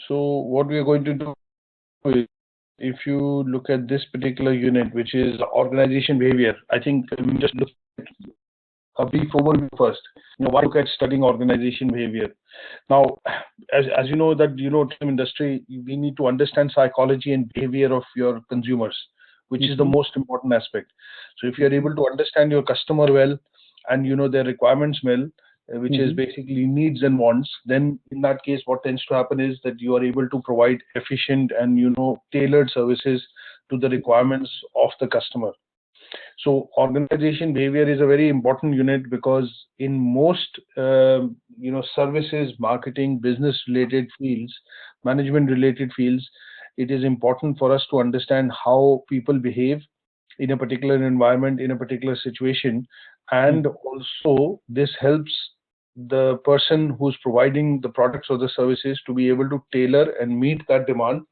So what we are going to do is, if you look at this particular unit, which is organization behavior, I think we just look at a brief overview first. Why look at studying organization behavior? Now, as you know that industry, we need to understand psychology and behavior of your consumers, which is the most important aspect. So if you are able to understand your customer well, and their requirements well, which is basically needs and wants, then in that case, what tends to happen is that you are able to provide efficient and tailored services to the requirements of the customer. So organization behavior is a very important unit, because in most services, marketing, business related fields, management related fields, it is important for us to understand how people behave in a particular environment, in a particular situation. And also this helps the person who's providing the products or the services to be able to tailor and meet that demand,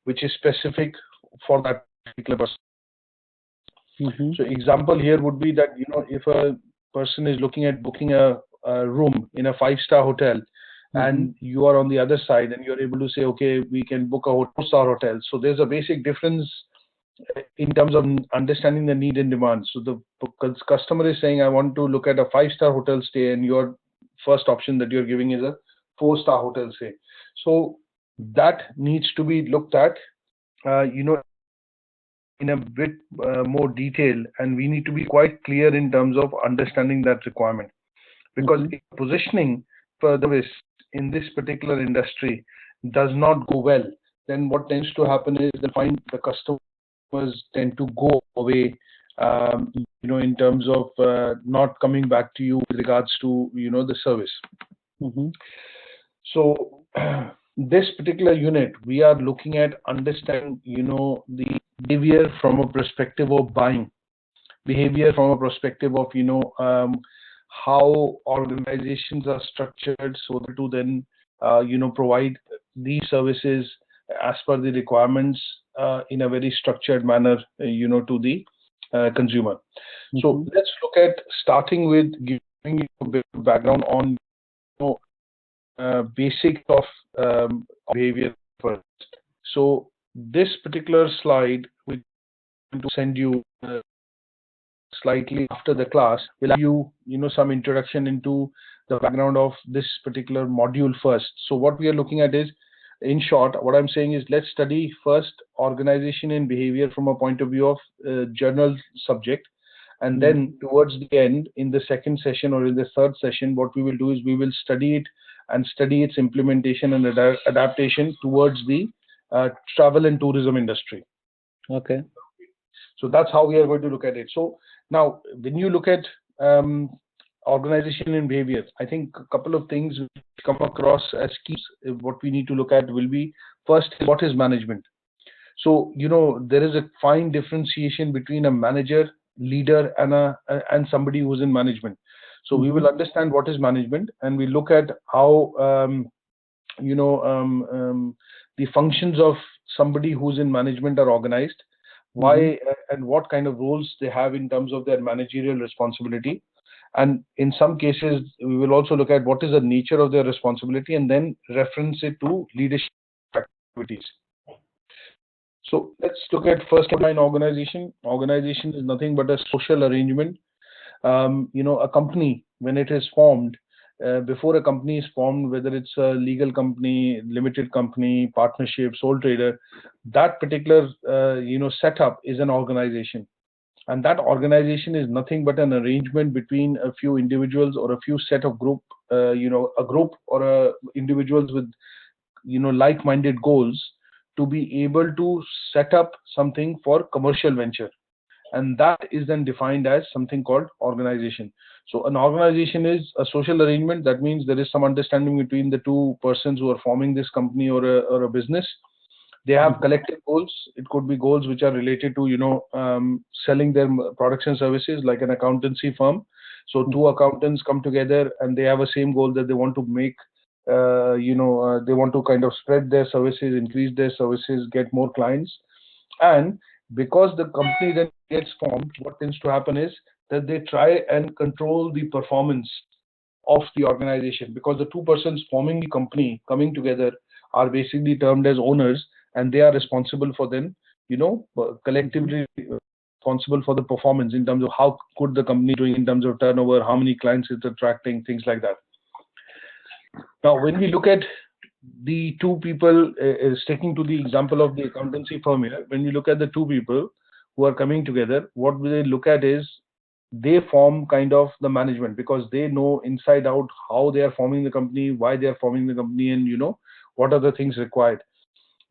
which is specific for that particular person. So example here would be that, if a person is looking at booking a room in a 5-star hotel, and you are on the other side, and you're able to say, okay, we can book a 4-star hotel. So there's a basic difference in terms of understanding the need and demand. So the customer is saying, I want to look at a 5-star hotel stay, and your first option that you're giving is a 4-star hotel stay. So that needs to be looked at, in a bit more detail, and we need to be quite clear in terms of understanding that requirement. Because if positioning for the in this particular industry does not go well, then what tends to happen is the customers tend to go away, in terms of not coming back to you with regards to the service. So this particular unit, we are looking at understanding the behavior from a perspective of buying, behavior from a perspective of how organizations are structured, so that to then provide these services as per the requirements in a very structured manner to the consumer. So let's look at starting with giving you a bit of background on basic of behavior first. So this particular slide we're going to send you slightly after the class will have you some introduction into the background of this particular module first. So what we are looking at is, in short, what I'm saying is, let's study first organization and behavior from a point of view of journal subject, and then towards the end, in the second session or in the third session, what we will do is we will study it and study its implementation and adaptation towards the travel and tourism industry. Okay. So that's how we are going to look at it. So now, when you look at organization and behavior, I think a couple of things which come across as keys. What we need to look at will be, first, what is management? So there is a fine differentiation between a manager, leader, and somebody who's in management. So we will understand what is management, and we look at how the functions of somebody who's in management are organized, why and what kind of roles they have in terms of their managerial responsibility. And in some cases, we will also look at what is the nature of their responsibility, and then reference it to leadership activities. So let's look at first line organization. Organization is nothing but a social arrangement. A company, when it is formed, before a company is formed, whether it's a legal company, limited company, partnership, sole trader, that particular setup is an organization. And that organization is nothing but an arrangement between a few individuals or a few set of group, a group or individuals with like-minded goals, to be able to set up something for commercial venture. And that is then defined as something called organization. So an organization is a social arrangement. That means there is some understanding between the two persons who are forming this company or a business. They have collective goals. It could be goals which are related to selling their products and services, like an accountancy firm. So two accountants come together and they have a same goal, that they want to make they want to kind of spread their services, increase their services, get more clients. And because the company then gets formed, what tends to happen is that they try and control the performance of the organization, because the two persons forming the company, coming together, are basically termed as owners, and they are responsible for then, collectively responsible for the performance in terms of how good the company is doing in terms of turnover, how many clients it's attracting, things like that. Now, when we look at the two people, sticking to the example of the accountancy firm here, when we look at the two people who are coming together, what they look at is they form kind of the management, because they know inside out how they are forming the company, why they are forming the company, and what are the things required.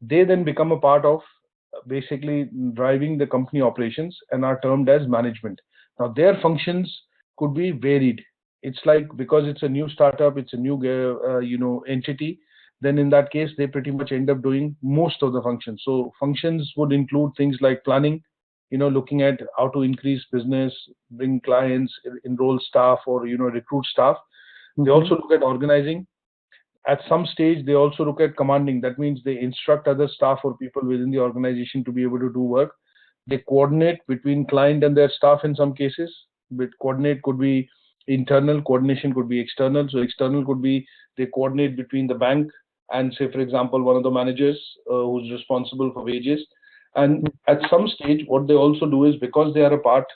They then become a part of basically driving the company operations and are termed as management. Now, their functions could be varied. It's like, because it's a new startup, it's a new entity, then in that case they pretty much end up doing most of the functions. So functions would include things like planning, looking at how to increase business, bring clients, enroll staff, or recruit staff. They also look at organizing. At some stage, they also look at commanding. That means they instruct other staff or people within the organization to be able to do work. They coordinate between client and their staff in some cases. But coordinate could be internal, coordination could be external. So external could be they coordinate between the bank and, say, for example, one of the managers who's responsible for wages. And at some stage, what they also do is, because they are a part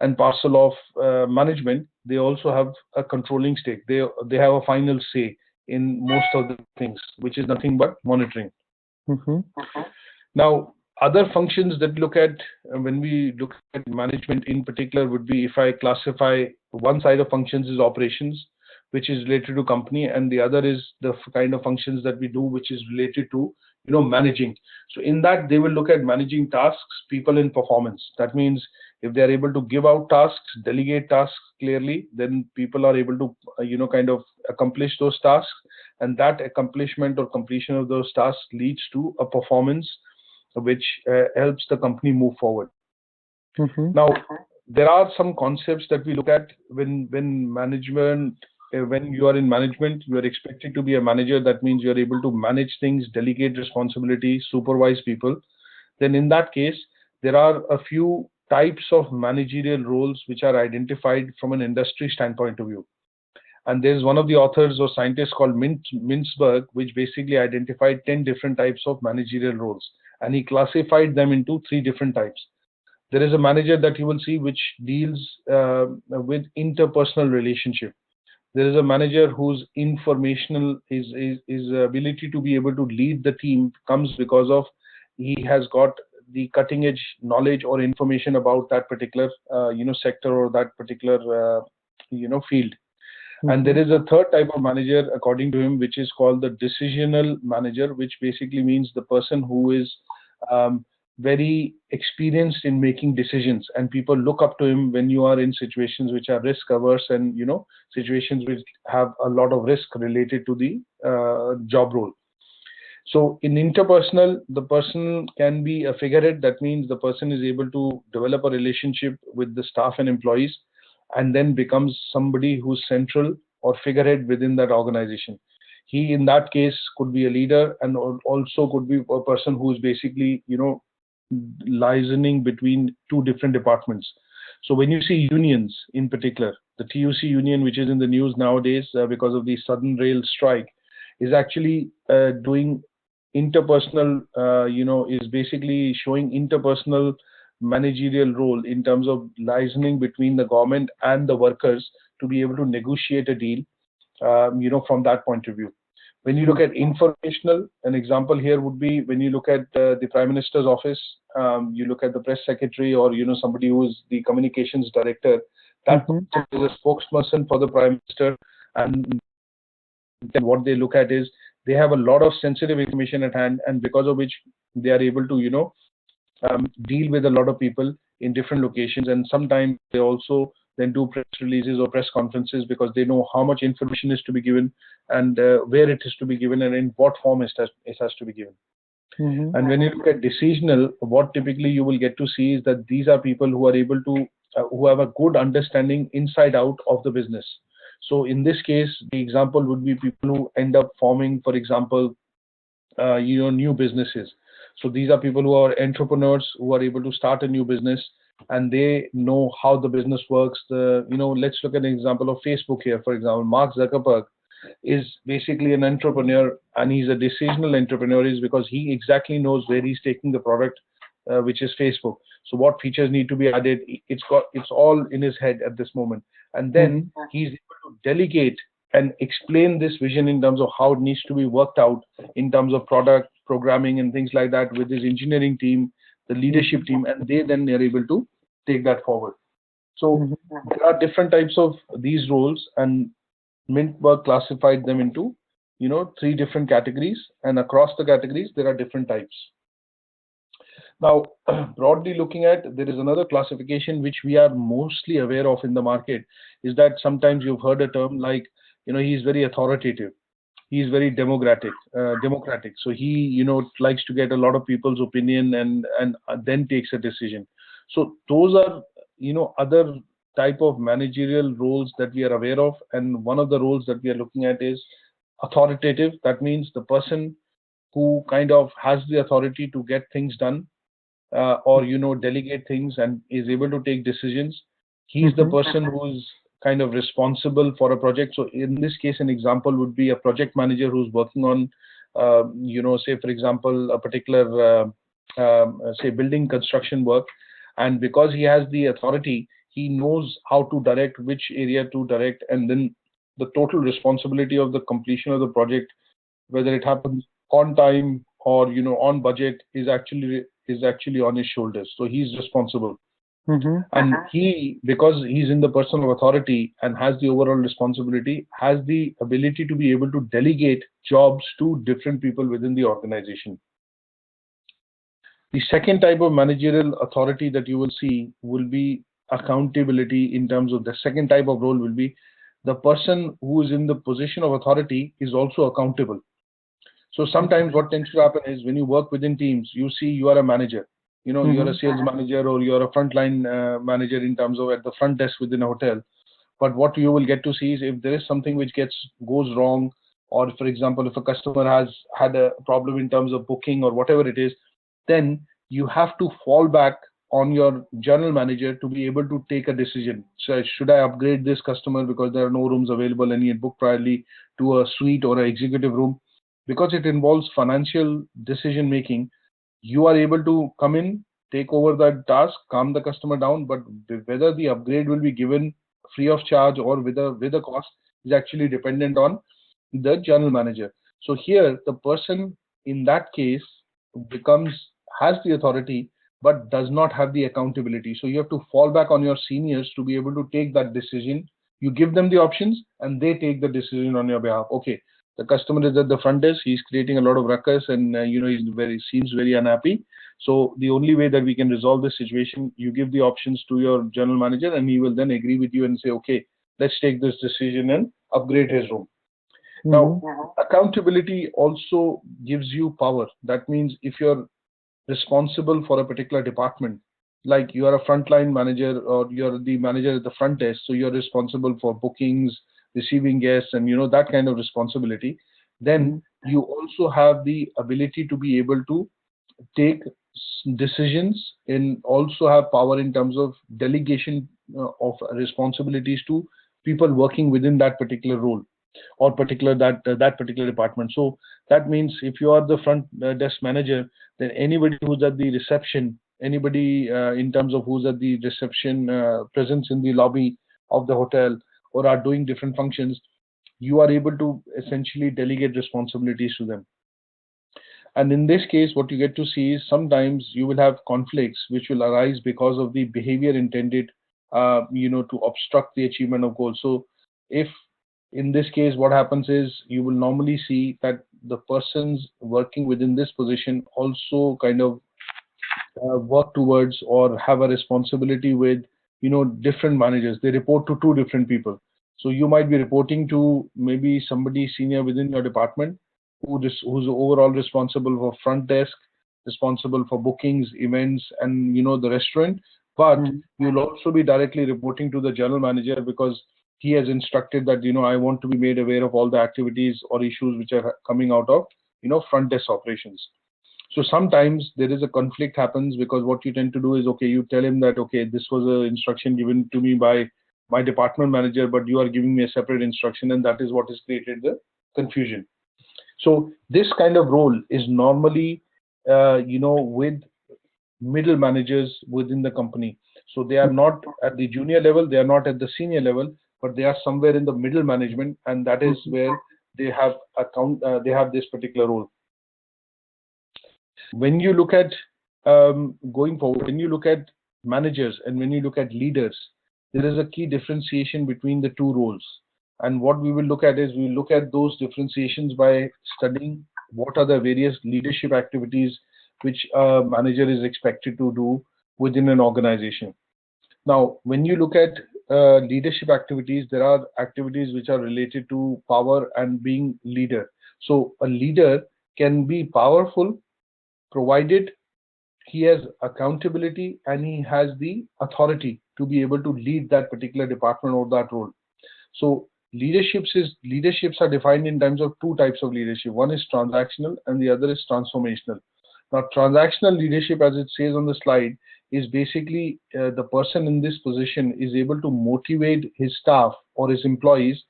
and parcel of management, they also have a controlling stake. They have a final say in most of the things, which is nothing but monitoring. Now, other functions that look at when we look at management in particular would be, if I classify one side of functions is operations, which is related to company, and the other is the kind of functions that we do, which is related to managing. So in that, they will look at managing tasks, people, and performance. That means if they are able to give out tasks, delegate tasks clearly, then people are able to kind of accomplish those tasks, and that accomplishment or completion of those tasks leads to a performance which helps the company move forward. Now, there are some concepts that we look at when management. When you are in management, you are expected to be a manager. That means you are able to manage things, delegate responsibility, supervise people. Then in that case, there are a few types of managerial roles which are identified from an industry standpoint of view. And there's one of the authors or scientists called Mintzberg, which basically identified 10 different types of managerial roles. And he classified them into 3 different types. There is a manager that you will see which deals with interpersonal relationship. There is a manager whose informational, his ability to be able to lead the team comes because of he has got the cutting edge knowledge or information about that particular sector or that particular field. And there is a third type of manager, according to him, which is called the decisional manager, which basically means the person who is very experienced in making decisions, and people look up to him when you are in situations which are risk averse and situations which have a lot of risk related to the job role. So in interpersonal, the person can be a figurehead. That means the person is able to develop a relationship with the staff and employees, and then becomes somebody who's central or figurehead within that organization. He, in that case, could be a leader, and also could be a person who is basically, liaising between 2 different departments. So when you see unions in particular, the TUC union, which is in the news nowadays because of the Southern Rail strike, is actually doing interpersonal, is basically showing interpersonal managerial role in terms of liaising between the government and the workers to be able to negotiate a deal, from that point of view. When you look at informational, an example here would be when you look at the Prime Minister's office, you look at the press secretary, or somebody who is the communications director, that is a spokesperson for the Prime Minister. And then what they look at is they have a lot of sensitive information at hand, and because of which they are able to deal with a lot of people in different locations. And sometimes they also then do press releases or press conferences, because they know how much information is to be given, and where it is to be given, and in what form it has to be given. And when you look at decisional, what typically you will get to see is that these are people who are able to, who have a good understanding inside out of the business. So in this case, the example would be people who end up forming, for example, new businesses. So these are people who are entrepreneurs who are able to start a new business, and they know how the business works. Let's look at an example of Facebook here. For example, Mark Zuckerberg is basically an entrepreneur, and he's a decisional entrepreneur, is because he exactly knows where he's taking the product, which is Facebook. So what features need to be added, it's all in his head at this moment. And then he's able to delegate and explain this vision in terms of how it needs to be worked out in terms of product programming and things like that with his engineering team, the leadership team, and they then are able to take that forward. So there are different types of these roles, and Mintberg classified them into, 3 different categories, and across the categories there are different types. Now, broadly looking at, there is another classification which we are mostly aware of in the market, is that sometimes you've heard a term like, he's very authoritative, he's very democratic. So he, likes to get a lot of people's opinion and then takes a decision. So those are, other type of managerial roles that we are aware of, and one of the roles that we are looking at is authoritative. That means the person who kind of has the authority to get things done, or delegate things and is able to take decisions. He's the person who's kind of responsible for a project. So in this case, an example would be a project manager who's working on, say for example, a particular say building construction work, and because he has the authority, he knows how to direct, which area to direct, and then the total responsibility of the completion of the project, whether it happens on time or on budget, is actually on his shoulders. So he's responsible. And he, because he's in the person of authority and has the overall responsibility, has the ability to be able to delegate jobs to different people within the organization. The second type of managerial authority that you will see will be accountability. In terms of the second type of role will be the person who is in the position of authority is also accountable. So sometimes what tends to happen is when you work within teams, you see you are a manager, you're a sales manager, or you're a frontline manager in terms of at the front desk within a hotel. But what you will get to see is if there is something which goes wrong, or for example, if a customer has had a problem in terms of booking or whatever it is, then you have to fall back on your general manager to be able to take a decision. So should I upgrade this customer because there are no rooms available and he had booked priorly to a suite or an executive room? Because it involves financial decision making, you are able to come in, take over that task, calm the customer down, but whether the upgrade will be given free of charge or with a cost is actually dependent on the general manager. So here, the person in that case has the authority, but does not have the accountability. So you have to fall back on your seniors to be able to take that decision. You give them the options and they take the decision on your behalf. Okay, the customer is at the front desk, he's creating a lot of ruckus, and he seems very unhappy. So the only way that we can resolve this situation, you give the options to your general manager and he will then agree with you and say, okay, let's take this decision and upgrade his room. Now, accountability also gives you power. That means if you're responsible for a particular department, like you are a frontline manager or you're the manager at the front desk, so you're responsible for bookings, receiving guests, and that kind of responsibility, then you also have the ability to be able to take decisions and also have power in terms of delegation of responsibilities to people working within that particular role or that particular department. So that means if you are the front desk manager, then anybody who's at the reception, anybody in terms of who's at the reception, presence in the lobby of the hotel, or are doing different functions, you are able to essentially delegate responsibilities to them. And in this case, what you get to see is sometimes you will have conflicts which will arise because of the behavior intended, to obstruct the achievement of goals. So if in this case, what happens is you will normally see that the persons working within this position also kind of work towards or have a responsibility with, different managers. They report to 2 different people. So you might be reporting to maybe somebody senior within your department who's overall responsible for front desk, responsible for bookings, events, and the restaurant. But you'll also be directly reporting to the general manager because he has instructed that, I want to be made aware of all the activities or issues which are coming out of, front desk operations. So sometimes there is a conflict happens because what you tend to do is, okay, you tell him that, okay, this was an instruction given to me by my department manager, but you are giving me a separate instruction, and that is what has created the confusion. So this kind of role is normally, with middle managers within the company. So they are not at the junior level, they are not at the senior level, but they are somewhere in the middle management, and that is where they have they have this particular role. When you look at going forward, when you look at managers and when you look at leaders, there is a key differentiation between the two roles. And what we will look at is we look at those differentiations by studying what are the various leadership activities which a manager is expected to do within an organization. Now, when you look at leadership activities, there are activities which are related to power and being leader. So a leader can be powerful provided he has accountability and he has the authority to be able to lead that particular department or that role. So leaderships are defined in terms of two types of leadership. One is transactional and the other is transformational. Now, transactional leadership, as it says on the slide, is basically the person in this position is able to motivate his staff or his employees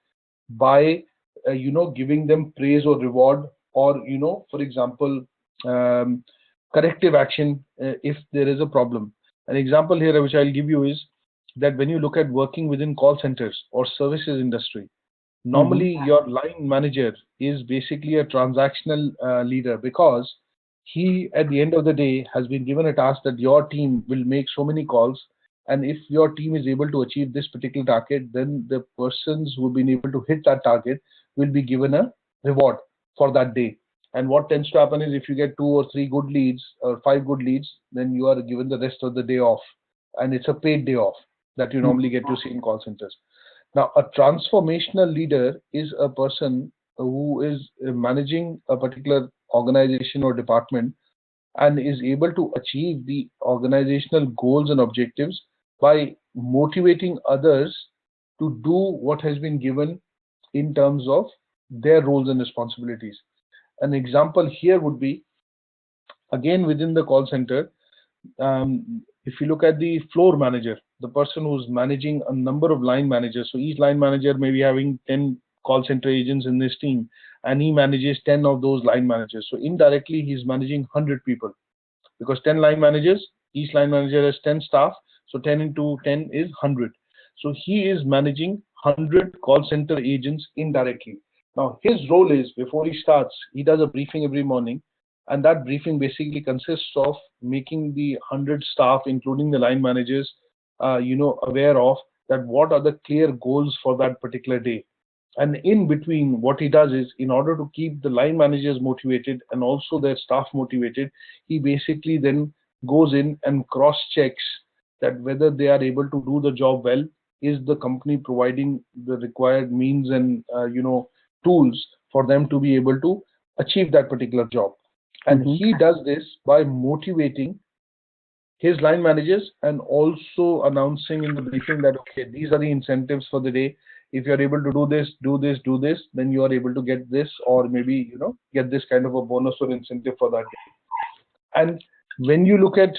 by giving them praise or reward, or for example, corrective action if there is a problem. An example here which I'll give you is that when you look at working within call centers or services industry, normally your line manager is basically a transactional leader, because he at the end of the day has been given a task that your team will make so many calls, and if your team is able to achieve this particular target, then the persons who have been able to hit that target will be given a reward for that day. And what tends to happen is if you get 2 or 3 good leads or 5 good leads, then you are given the rest of the day off, and it's a paid day off that you normally get to see in call centers. Now, a transformational leader is a person who is managing a particular organization or department and is able to achieve the organizational goals and objectives by motivating others to do what has been given in terms of their roles and responsibilities. An example here would be, again, within the call center, if you look at the floor manager, the person who's managing a number of line managers. So each line manager may be having 10 call center agents in this team, and he manages 10 of those line managers. So indirectly, he's managing 100 people, because 10 line managers, each line manager has 10 staff. So 10 into 10 is 100. So he is managing 100 call center agents indirectly. Now, his role is, before he starts, he does a briefing every morning, and that briefing basically consists of making the 100 staff, including the line managers, aware of that what are the clear goals for that particular day. And in between, what he does is, in order to keep the line managers motivated and also their staff motivated, he basically then goes in and cross-checks that whether they are able to do the job well. Is the company providing the required means and tools for them to be able to achieve that particular job? And he does this by motivating his line managers and also announcing in the briefing that, okay, these are the incentives for the day. If you're able to do this, then you are able to get this, or maybe, get this kind of a bonus or incentive for that day. And when you look at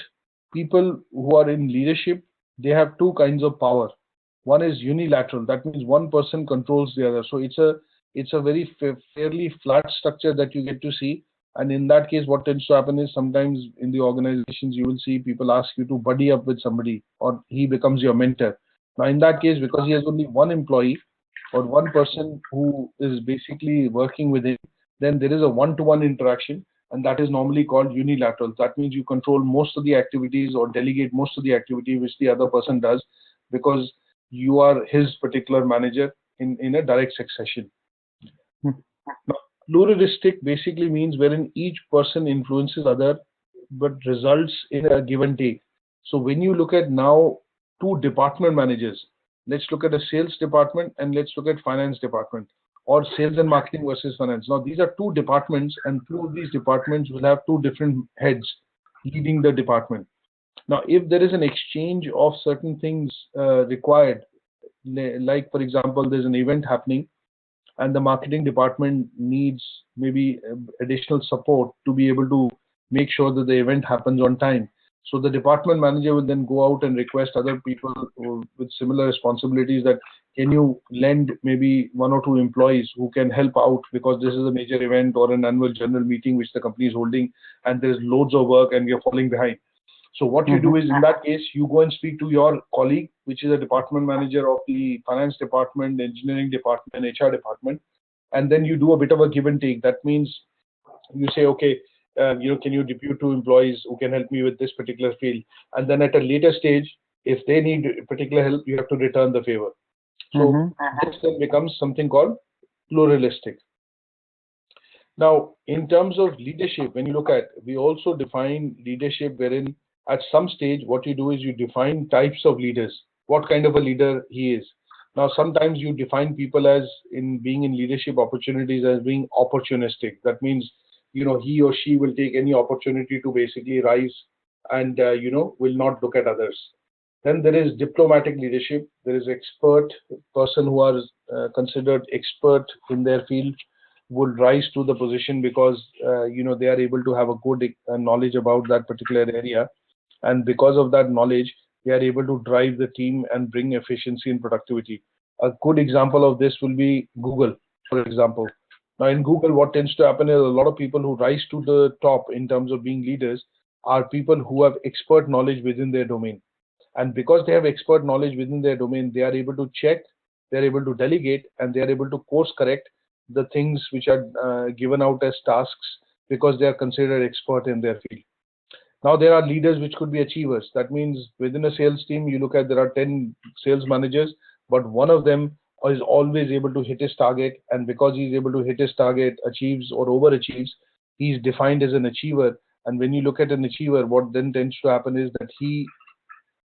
people who are in leadership, they have two kinds of power. One is unilateral. That means one person controls the other. So it's a very fairly flat structure that you get to see. And in that case, what tends to happen is sometimes in the organizations, you will see people ask you to buddy up with somebody, or he becomes your mentor. Now, in that case, because he has only one employee or one person who is basically working with him, then there is a one-to-one interaction, and that is normally called unilateral. That means you control most of the activities or delegate most of the activity which the other person does, because you are his particular manager in a direct succession. Now, pluralistic basically means wherein each person influences other, but results in a give and take. So when you look at now two department managers, let's look at a sales department and let's look at finance department, or sales and marketing versus finance. Now, these are two departments, and two of these departments will have two different heads leading the department. Now, if there is an exchange of certain things required, like for example, there's an event happening and the marketing department needs maybe additional support to be able to make sure that the event happens on time, So the department manager will then go out and request other people with similar responsibilities that can you lend maybe 1 or 2 employees who can help out, because this is a major event or an annual general meeting which the company is holding and there's loads of work and we are falling behind. So what you do is, in that case, you go and speak to your colleague, which is a department manager of the finance department, engineering department, HR department, and then you do a bit of a give and take. That means you say, okay, can you depute 2 employees who can help me with this particular field? And then at a later stage, if they need particular help, you have to return the favor. So this then becomes something called pluralistic. Now, in terms of leadership, when you look at, we also define leadership wherein at some stage, what you do is you define types of leaders, what kind of a leader he is. Now, sometimes you define people as in being in leadership opportunities as being opportunistic. That means, he or she will take any opportunity to basically rise and, will not look at others. Then there is diplomatic leadership. There is expert person who are considered expert in their field would rise to the position because, they are able to have a good knowledge about that particular area. And because of that knowledge, they are able to drive the team and bring efficiency and productivity. A good example of this will be Google, for example. Now in Google, what tends to happen is a lot of people who rise to the top in terms of being leaders are people who have expert knowledge within their domain. And because they have expert knowledge within their domain, they are able to check, they are able to delegate, and they are able to course correct the things which are given out as tasks because they are considered expert in their field. Now there are leaders which could be achievers. That means within a sales team, you look at there are 10 sales managers, but one of them is always able to hit his target, and because he's able to hit his target, achieves or overachieves, he's defined as an achiever. And when you look at an achiever, what then tends to happen is that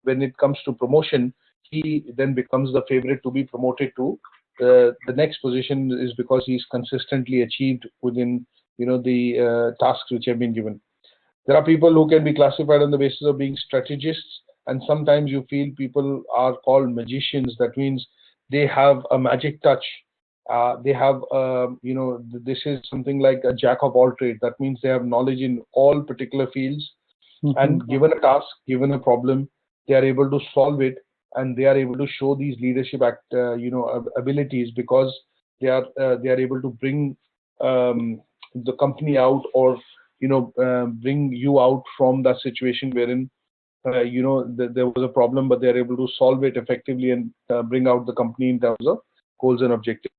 when it comes to promotion, he then becomes the favorite to be promoted to the next position, is because he's consistently achieved within the tasks which have been given. There are people who can be classified on the basis of being strategists, and sometimes you feel people are called magicians. That means they have a magic touch. They have, this is something like a jack of all trades. That means they have knowledge in all particular fields, and given a task, given a problem, they are able to solve it, and they are able to show these leadership abilities because they are able to bring the company out, or bring you out from that situation wherein there was a problem, but they are able to solve it effectively and bring out the company in terms of goals and objectives.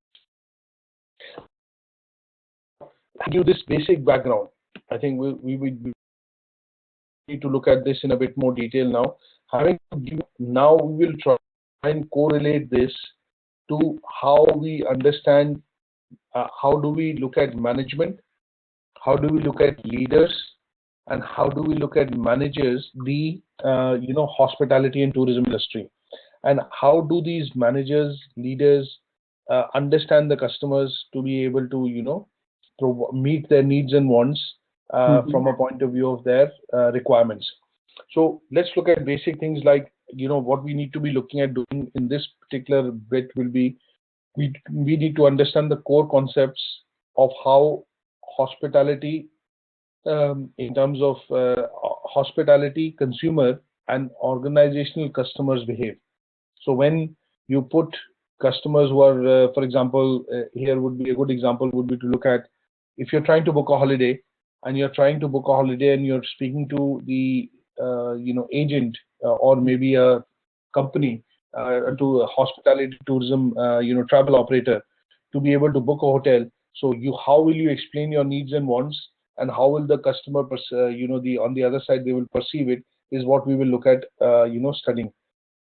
To give this basic background, I think we need to look at this in a bit more detail now. Now we will try and correlate this to how we understand, how do we look at management, how do we look at leaders, and how do we look at managers, the hospitality and tourism industry, and how do these managers, leaders understand the customers to be able to meet their needs and wants from a point of view of their requirements. So let's look at basic things like what we need to be looking at doing in this particular bit will be we need to understand the core concepts of how hospitality, in terms of hospitality, consumer, and organizational customers behave. So when you put customers who are, for example, here would be a good example would be to look at if you're trying to book a holiday and you're speaking to the agent or maybe a company, to a hospitality tourism travel operator to be able to book a hotel. So how will you explain your needs and wants, and how will the customer on the other side they will perceive it, is what we will look at studying.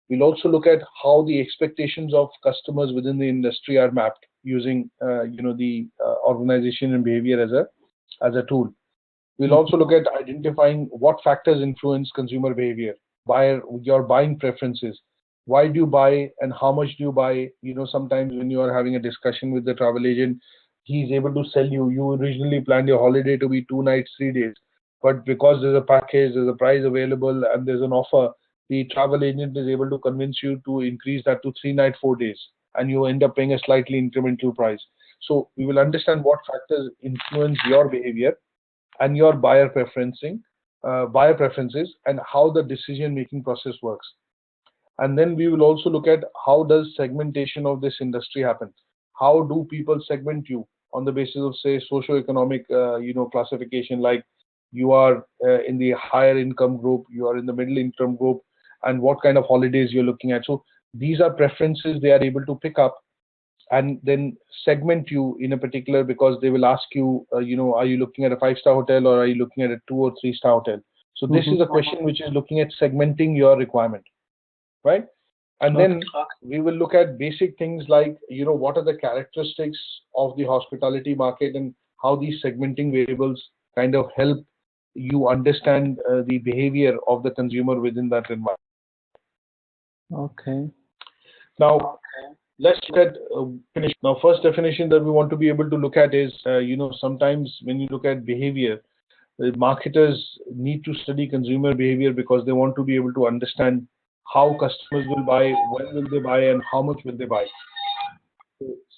We'll also look at how the expectations of customers within the industry are mapped using the organization and behavior as a tool. We'll also look at identifying what factors influence consumer behavior, your buying preferences. Why do you buy and how much do you buy? Sometimes when you are having a discussion with the travel agent, he's able to sell you originally planned your holiday to be 2 nights, 3 days. But because there's a package, there's a price available, and there's an offer, the travel agent is able to convince you to increase that to 3 nights, 4 days, and you end up paying a slightly incremental price. So we will understand what factors influence your behavior and your buyer preferencing buyer preferences and how the decision-making process works. And then we will also look at how does segmentation of this industry happen. How do people segment you on the basis of, say, socio-economic, classification, like you are in the higher income group, you are in the middle income group, and what kind of holidays you're looking at. So these are preferences they are able to pick up and then segment you in a particular, because they will ask you, are you looking at a 5-star hotel or are you looking at a 2 or 3-star hotel? So this is a question which is looking at segmenting your requirement, right? And then we will look at basic things like, what are the characteristics of the hospitality market and how these segmenting variables kind of help you understand the behavior of the consumer within that environment. Okay. Now, let's look at definition. Now, first definition that we want to be able to look at is, sometimes when you look at behavior, the marketers need to study consumer behavior because they want to be able to understand how customers will buy, when will they buy, and how much will they buy.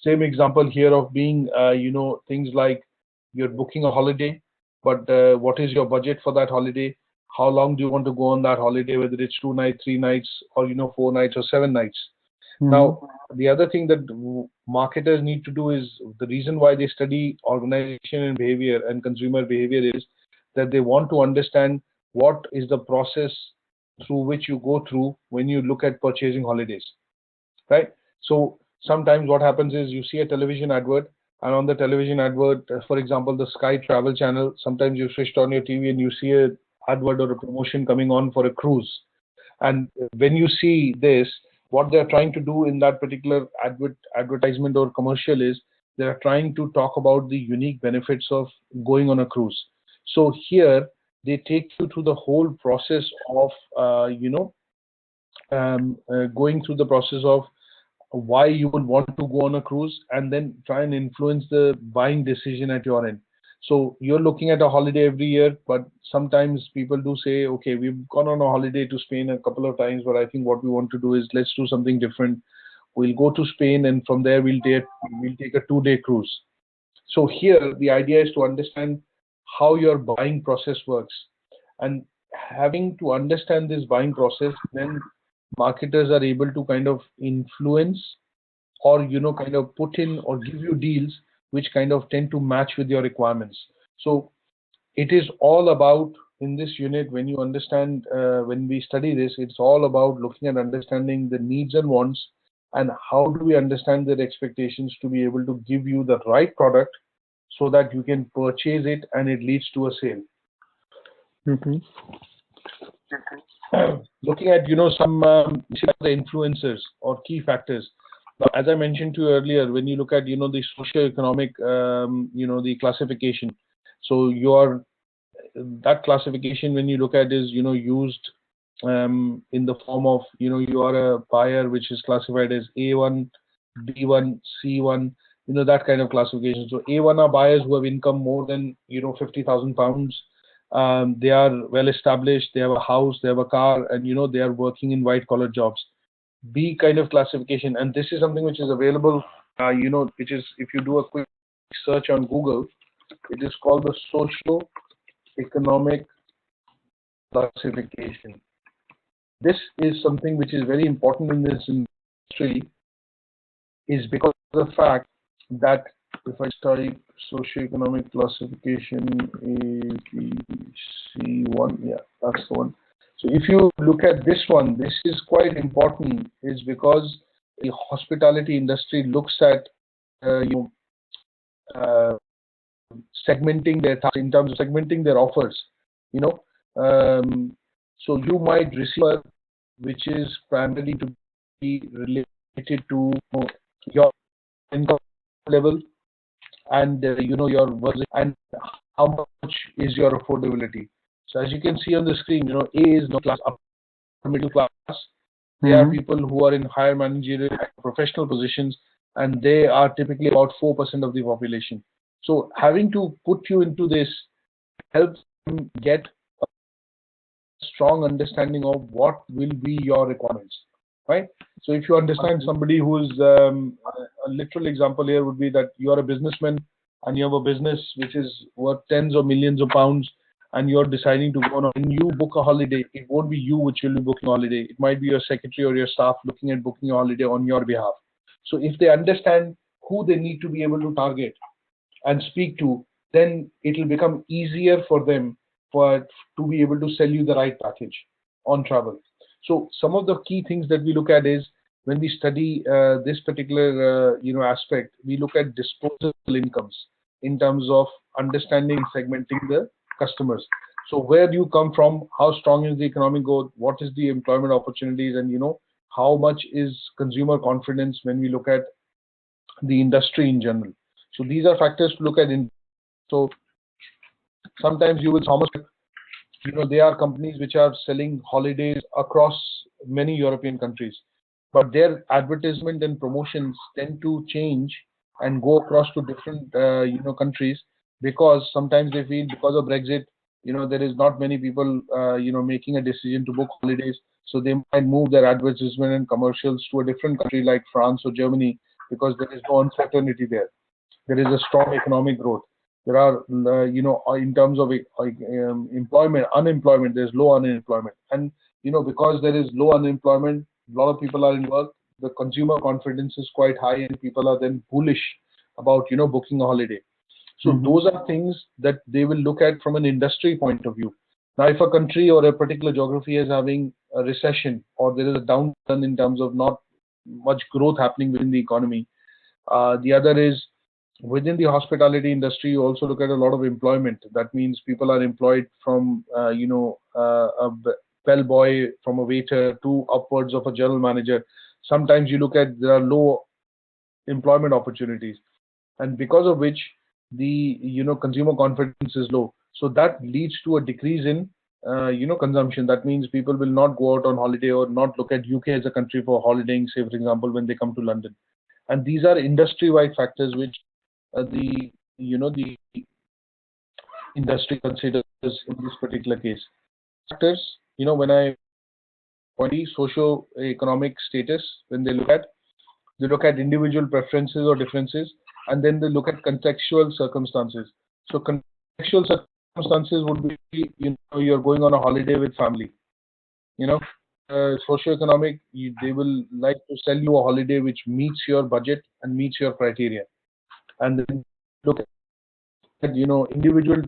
Same example here of being, things like you're booking a holiday, but what is your budget for that holiday? How long do you want to go on that holiday, whether it's 2 nights, 3 nights, or 4 nights or 7 nights? Now, the other thing that marketers need to do is, the reason why they study organization and behavior and consumer behavior is that they want to understand what is the process through which you go through when you look at purchasing holidays, right? So sometimes what happens is you see a television advert, and on the television advert, for example, the Sky Travel channel, sometimes you switched on your TV and you see a advert or a promotion coming on for a cruise. And when you see this, what they're trying to do in that particular advertisement or commercial is they're trying to talk about the unique benefits of going on a cruise. So here they take you through the whole process of, going through the process of why you would want to go on a cruise, and then try and influence the buying decision at your end. So you're looking at a holiday every year, but sometimes people do say, okay, we've gone on a holiday to Spain a couple of times, but I think what we want to do is let's do something different. We'll go to Spain, and from there we'll take a 2-day cruise. So here the idea is to understand how your buying process works, and having to understand this buying process, then marketers are able to kind of influence or kind of put in or give you deals which kind of tend to match with your requirements. So it is all about, in this unit, when you understand, when we study this, it's all about looking at understanding the needs and wants, and how do we understand their expectations to be able to give you the right product so that you can purchase it and it leads to a sale. Looking at some the influencers or key factors. Now, as I mentioned to you earlier, when you look at the socio-economic the classification, so that classification, when you look at, is used in the form of you are a buyer which is classified as A1, B1, C1, that kind of classification. So A1 are buyers who have income more than £50,000. They are well established, they have a house, they have a car, and they are working in white collar jobs. B kind of classification, and this is something which is available, which is, if you do a quick search on Google, it is called the socio-economic classification. This is something which is very important in this industry, is because of the fact that if I study socio-economic classification, ABC1, yeah, that's the one. So if you look at this one, this is quite important, is because the hospitality industry looks at segmenting their tasks in terms of segmenting their offers. So you might receive which is primarily to be related to your income level and your work and how much is your affordability. So as you can see on the screen, A is no class, upper middle class. They are people who are in higher managerial professional positions, and they are typically about 4% of the population. So having to put you into this helps them get a strong understanding of what will be your requirements, right? So if you understand somebody who is, a literal example here would be that you are a businessman and you have a business which is worth tens of millions of pounds, and you're deciding to go on, when you book a holiday, it won't be you which will be booking a holiday. It might be your secretary or your staff looking at booking a holiday on your behalf. So if they understand who they need to be able to target and speak to, then it will become easier for them to be able to sell you the right package on travel. So some of the key things that we look at is, when we study this particular aspect, we look at disposable incomes in terms of understanding and segmenting the customers. So where do you come from? How strong is the economic growth? What is the employment opportunities? And how much is consumer confidence when we look at the industry in general? So these are factors to look at. So sometimes you will almost, there are companies which are selling holidays across many European countries, but their advertisement and promotions tend to change and go across to different countries, because sometimes they feel because of Brexit, there is not many people making a decision to book holidays, so they might move their advertisement and commercials to a different country like France or Germany, because there is no uncertainty there. There is a strong economic growth. There are, in terms of unemployment, there's low unemployment. And, because there is low unemployment, a lot of people are in work, the consumer confidence is quite high, and people are then bullish about, booking a holiday. So those are things that they will look at from an industry point of view. Now, if a country or a particular geography is having a recession, or there is a downturn in terms of not much growth happening within the economy, the other is, within the hospitality industry, you also look at a lot of employment. That means people are employed from, a bellboy, from a waiter to upwards of a general manager. Sometimes you look at, there are low employment opportunities, and because of which the consumer confidence is low. So that leads to a decrease in consumption. That means people will not go out on holiday, or not look at UK as a country for holidaying, say for example, when they come to London. And these are industry-wide factors which the industry considers in this particular case. Factors, when I point the socio-economic status, when they look at individual preferences or differences, and then they look at contextual circumstances. So contextual circumstances would be, you're going on a holiday with family. Socio-economic, they will like to sell you a holiday which meets your budget and meets your criteria. And then look at individual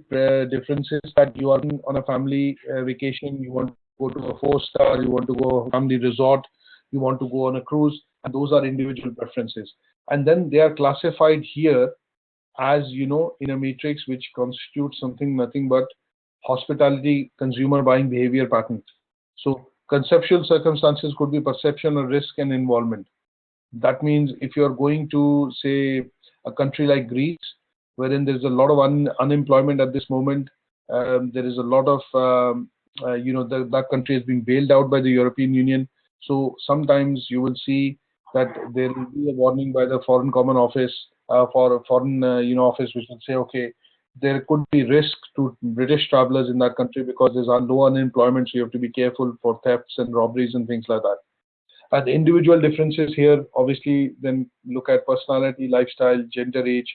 differences, that you are on a family vacation, you want to go to a 4-star, you want to go a family resort, you want to go on a cruise, and those are individual preferences. And then they are classified here as, in a matrix which constitutes nothing but hospitality consumer buying behavior patterns. So conceptual circumstances could be perception of risk and involvement. That means if you're going to, say, a country like Greece, wherein there's a lot of unemployment at this moment, there is a lot of, that country has been bailed out by the European Union. So sometimes you will see that there will be a warning by the Foreign Common Office, for a foreign office, which will say, okay, there could be risk to British travelers in that country because there's a low unemployment, so you have to be careful for thefts and robberies and things like that. And individual differences here, obviously, then look at personality, lifestyle, gender, age,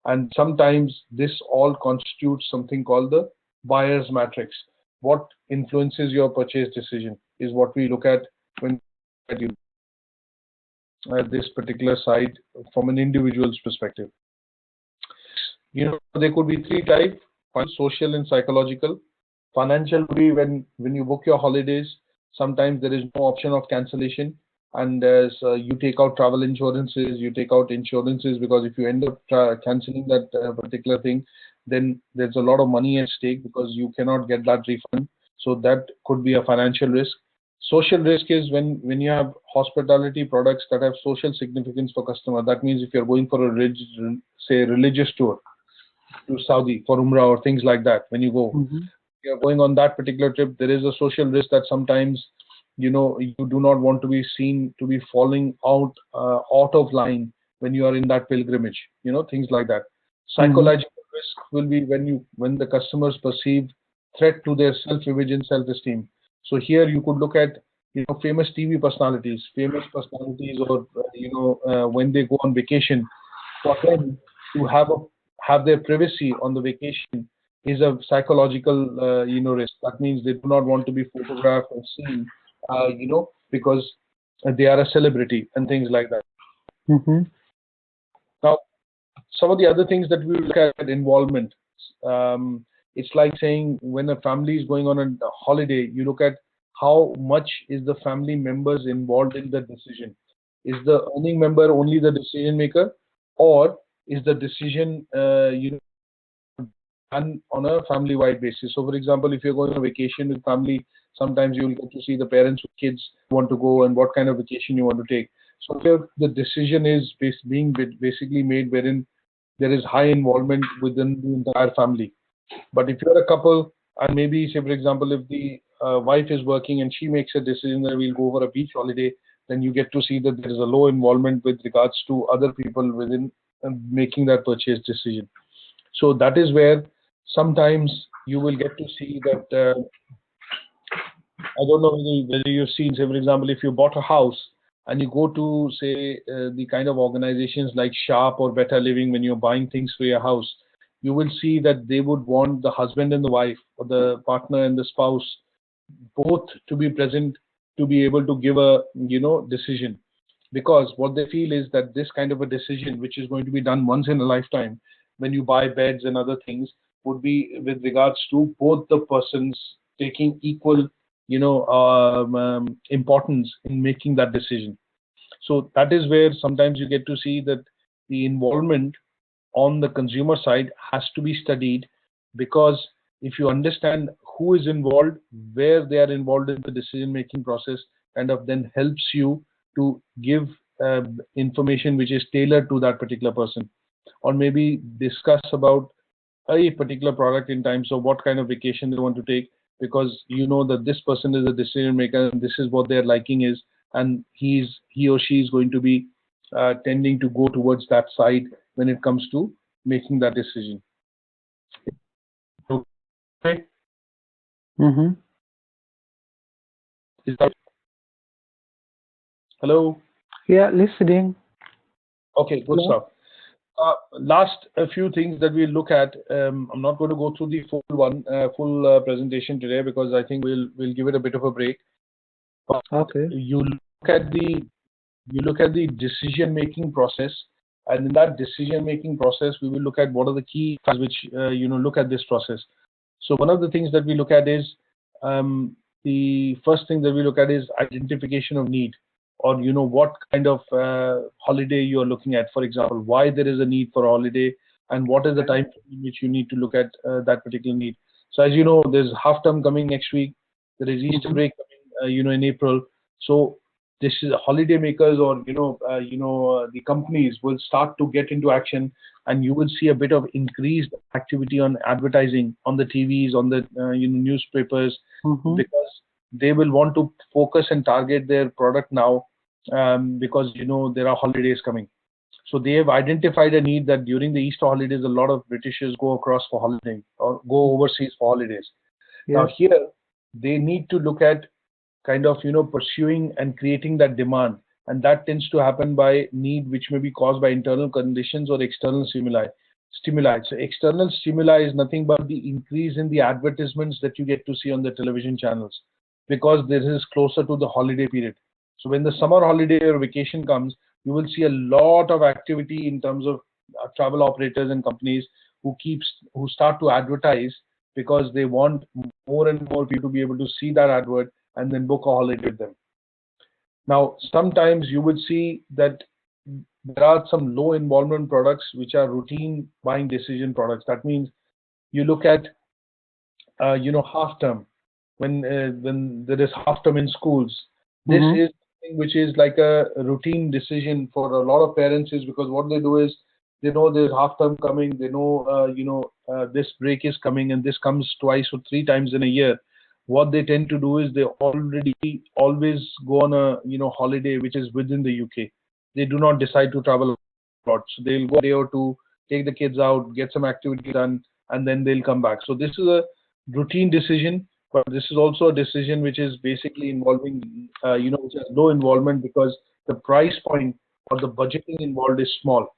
and sometimes this all constitutes something called the buyer's matrix. What influences your purchase decision is what we look at when at this particular side from an individual's perspective. There could be 3 types: social and psychological. Financial would be when you book your holidays, sometimes there is no option of cancellation, and so you take out travel insurances, you take out insurances, because if you end up cancelling that particular thing, then there's a lot of money at stake because you cannot get that refund. So that could be a financial risk. Social risk is when you have hospitality products that have social significance for customer. That means if you're going for a religious tour to Saudi for Umrah or things like that, when you go, you're going on that particular trip, there is a social risk that sometimes you do not want to be seen to be falling out of line when you are in that pilgrimage, things like that. Psychological risk will be when the customers perceive threat to their self-image and self-esteem. So here you could look at famous TV personalities, or when they go on vacation, for them to have their privacy on the vacation is a psychological, risk. That means they do not want to be photographed or seen, because they are a celebrity and things like that. Mm-hmm. Now, some of the other things that we look at involvement. It's like saying when a family is going on a holiday, you look at how much is the family members involved in the decision. Is the earning member only the decision maker, or is the decision done on a family-wide basis? So, for example, if you're going on a vacation with family, sometimes you'll get to see the parents with kids want to go and what kind of vacation you want to take. So here the decision is being basically made wherein there is high involvement within the entire family. But if you're a couple, and maybe say, for example, if the wife is working and she makes a decision that we'll go for a beach holiday, then you get to see that there is a low involvement with regards to other people within making that purchase decision. So that is where sometimes you will get to see that, I don't know whether you've seen, say, for example, if you bought a house and you go to, say, the kind of organizations like Sharp or Better Living, when you're buying things for your house, you will see that they would want the husband and the wife, or the partner and the spouse, both to be present to be able to give a decision. Because what they feel is that this kind of a decision, which is going to be done once in a lifetime, when you buy beds and other things, would be with regards to both the persons taking equal importance in making that decision. So that is where sometimes you get to see that the involvement on the consumer side has to be studied, because if you understand who is involved, where they are involved in the decision making process, kind of then helps you to give information which is tailored to that particular person, or maybe discuss about a particular product in terms of what kind of vacation they want to take, because you know that this person is a decision maker and this is what their liking is, and he or she is going to be tending to go towards that side when it comes to making that decision. Okay. Mm-hmm. Is that hello? Yeah, listening. Okay, good Yeah. stuff. Last a few things that we look at. I'm not going to go through the full presentation today, because I think we'll give it a bit of a break. But Okay. you look at the decision making process, and in that decision making process, we will look at what are the key factors which look at this process. So one of the things that we look at is the first thing that we look at is identification of need, or what kind of holiday you are looking at. For example, why there is a need for a holiday, and what is the time in which you need to look at that particular need. So as you know, there's half term coming next week. There is Easter break coming, in April. So this is holiday makers, or the companies will start to get into action, and you will see a bit of increased activity on advertising on the TVs, on the newspapers, because they will want to focus and target their product now, because there are holidays coming. So they have identified a need that during the Easter holidays, a lot of Britishers go across for holiday or go overseas for holidays. Yeah. Now here they need to look at kind of pursuing and creating that demand, and that tends to happen by need which may be caused by internal conditions or external stimuli. So external stimuli is nothing but the increase in the advertisements that you get to see on the television channels, because this is closer to the holiday period. So when the summer holiday or vacation comes, you will see a lot of activity in terms of travel operators and companies who start to advertise, because they want more and more people to be able to see that advert and then book a holiday with them. Now, sometimes you would see that there are some low involvement products which are routine buying decision products. That means you look at, half term, when there is half term in schools. This is something which is like a routine decision for a lot of parents, is because what they do is they know there's half term coming. They know, this break is coming, and this comes twice or three times in a year. What they tend to do is they already always go on a holiday which is within the UK. They do not decide to travel a lot, so they'll go a day or two, take the kids out, get some activity done, and then they'll come back. So this is a routine decision, but this is also a decision which is basically involving, which has low involvement, because the price point or the budgeting involved is small.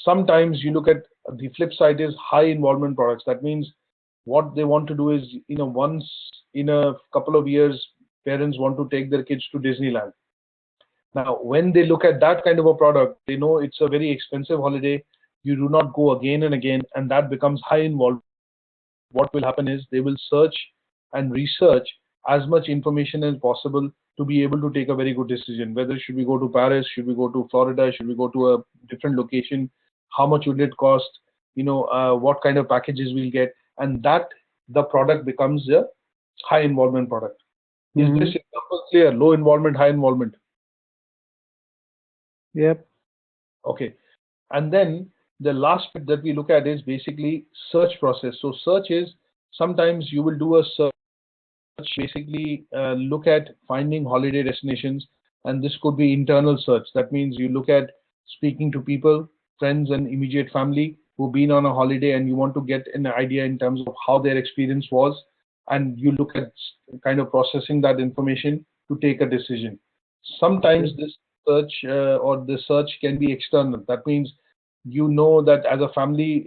Sometimes you look at the flip side is high involvement products. That means what they want to do is, once in a couple of years, parents want to take their kids to Disneyland. Now, when they look at that kind of a product, they know it's a very expensive holiday. You do not go again and again, and that becomes high involved. What will happen is they will search and research as much information as possible to be able to take a very good decision. Whether should we go to Paris, should we go to Florida, should we go to a different location, how much will it cost, what kind of packages we'll get, and that the product becomes a high involvement product. Is this example clear? Low involvement, high involvement. Yep. Okay. And then the last bit that we look at is basically search process. So search is, sometimes you will do a search, basically look at finding holiday destinations, and this could be internal search. That means you look at speaking to people, friends and immediate family who've been on a holiday, and you want to get an idea in terms of how their experience was, and you look at kind of processing that information to take a decision. Sometimes this search or the search can be external. That means that as a family,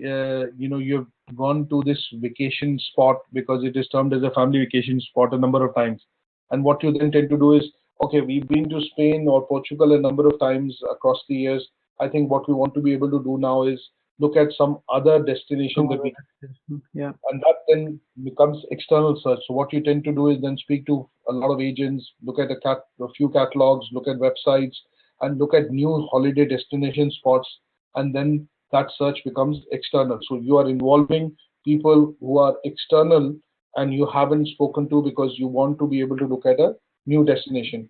you've gone to this vacation spot because it is termed as a family vacation spot a number of times. And what you then tend to do is, okay, we've been to Spain or Portugal a number of times across the years. I think what we want to be able to do now is look at some other destination that we and that then becomes external search. So what you tend to do is then speak to a lot of agents, look at a few catalogs, look at websites, and look at new holiday destination spots, and then that search becomes external. So you are involving people who are external and you haven't spoken to, because you want to be able to look at a new destination.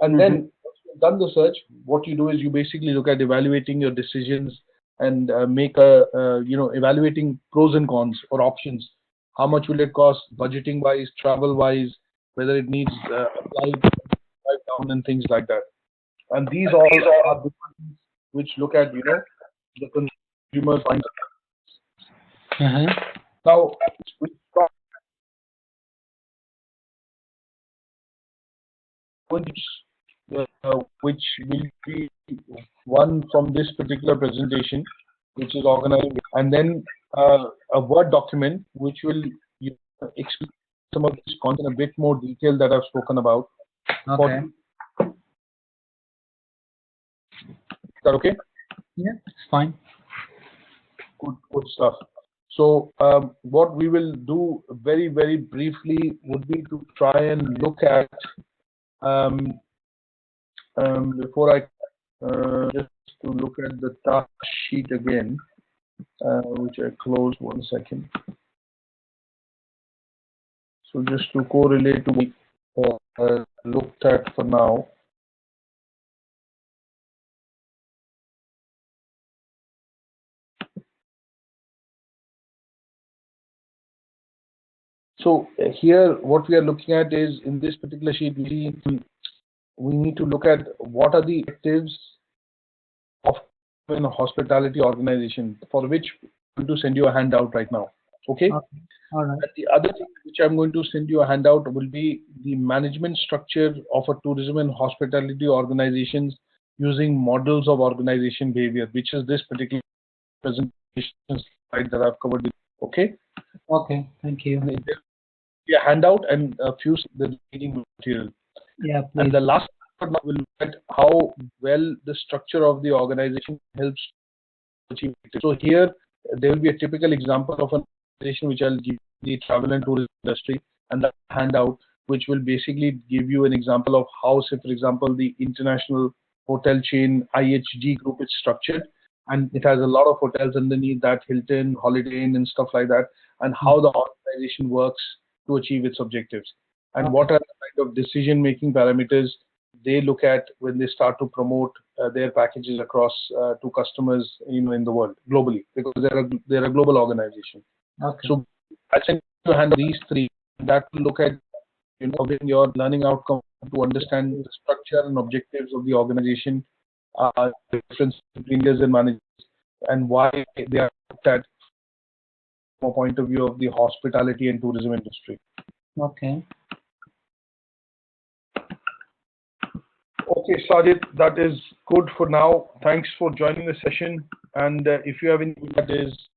And then once you've done the search, what you do is you basically look at evaluating your decisions and make evaluating pros and cons or options. How much will it cost, budgeting wise, travel wise, whether it needs a flight down and things like that. And these all are things which look at the consumer finds. Now, which will be one from this particular presentation, which is organized, and then a Word document which will explain some of this content in a bit more detail that I've spoken about. Okay. Is that okay? Yeah, it's fine. Good stuff. So what we will do very, very briefly would be to try and look at, before I just to look at the task sheet again, which I closed 1 second. So just to correlate to what I looked at for now. So here, what we are looking at is, in this particular sheet, we need to look at what are the objectives of a hospitality organization, for which I'm going to send you a handout right now. Okay? All right. And the other thing which I'm going to send you a handout will be the management structure of a tourism and hospitality organizations using models of organization behavior, which is this particular presentation slide that I've covered. Okay? Okay, thank you. A handout and a few the reading material. Yeah, please. And the last part will look at how well the structure of the organization helps achieve it. So here there will be a typical example of an organization which I'll give the travel and tourism industry, and the handout which will basically give you an example of how, say for example, the international hotel chain IHG group is structured, and it has a lot of hotels underneath that, Hilton, Holiday Inn and stuff like that, and how the organization works to achieve its objectives, and what are the kind of decision-making parameters they look at when they start to promote their packages across to customers, in the world globally, because they're a global organization. Okay. So I send you a hand these three. That will look at your learning outcome to understand the structure and objectives of the organization, difference between leaders and managers, and why they are looked at from a point of view of the hospitality and tourism industry. Okay. Okay, Sajid, that is good for now. Thanks for joining the session. And if you have any, that is